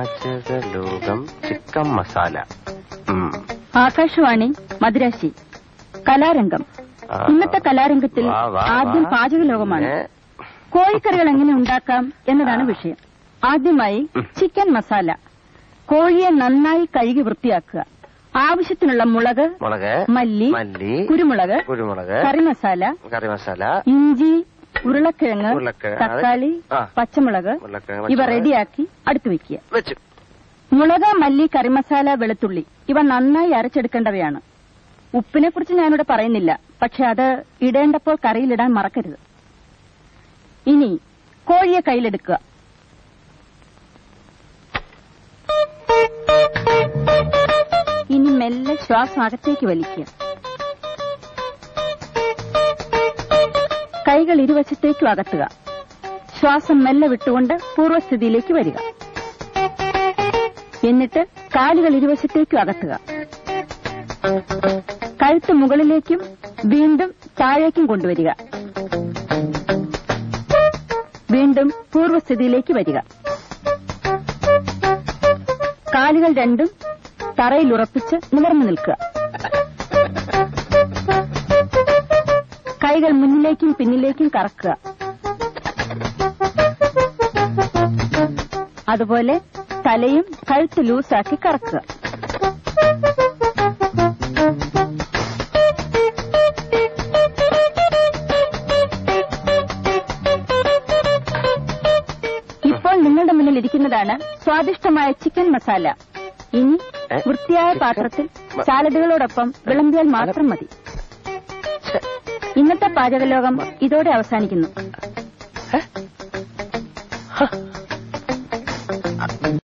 പാചകലോകം chicken masala. Akashvani Madirasi. കലാരംഗം. ഇന്നത്തെ കലാരംഗത്തിൽ ആദ്യം പാചകലോകമാണ്. കോഴിക്കറികൾ എങ്ങനെ ഉണ്ടാക്കാം എന്നതാണ് വിഷയം. ആദ്യമായി ചിക്കൻ മസാല. കോഴിയെ നന്നായി കഴുകി വൃത്തിയാക്കുക. ആവശ്യത്തിനുള്ള മുളക്, മല്ലി, കുരുമുളക്, കറിമസാല, ഇഞ്ചി, ഉരുളക്കിഴങ്ങ്, തക്കാളി, പച്ചമുളക് ഇവ റെഡിയാക്കി അടുത്തു വയ്ക്കുക. മുളക്, മല്ലി, കറിമസാല, വെളുത്തുള്ളി ഇവ നന്നായി അരച്ചെടുക്കേണ്ടവയാണ്. ഉപ്പിനെ കുറിച്ച് ഞാനിവിടെ പറയുന്നില്ല, പക്ഷെ അത് ഇടേണ്ടപ്പോൾ കറിയിലിടാൻ മറക്കരുത്. ഇനി കോഴിയെ കയ്യിലെടുക്കുക. ഇനി മെല്ലെ ശ്വാസം അകത്തേക്ക് വലിക്കുക. കൈകൾ ഇരുവശത്തേക്കും അകത്തുക. ശ്വാസം മെല്ലെ വിട്ടുകൊണ്ട് പൂർവ്വസ്ഥിതിയിലേക്ക് വരിക. എന്നിട്ട് കാലുകൾ ഇരുവശത്തേക്കും അകത്തുക. കഴുത്ത് മുകളിലേക്കും വീണ്ടും താഴേക്കും കൊണ്ടുവരിക. വീണ്ടും പൂർവ്വസ്ഥിതിയിലേക്ക് വരിക. കാലുകൾ രണ്ടും തറയിൽ ഉറപ്പിച്ച് നിവർന്നു നിൽക്കുക. കൈകൾ മുന്നിലേക്കും പിന്നിലേക്കും കറക്കുക. അതുപോലെ തലയും കഴുത്ത് ലൂസാക്കി കറക്കുക. ഇപ്പോൾ നിങ്ങളുടെ മുന്നിൽ ഇരിക്കുന്നതാണ് സ്വാദിഷ്ടമായ ചിക്കൻ മസാല. ഇനി വൃത്തിയായ പാത്രത്തിൽ സാലഡുകളോടൊപ്പം വിളമ്പിയാൽ മാത്രം മതി. ഇന്നത്തെ പാചകലോകം ഇതോടെ അവസാനിക്കുന്നു.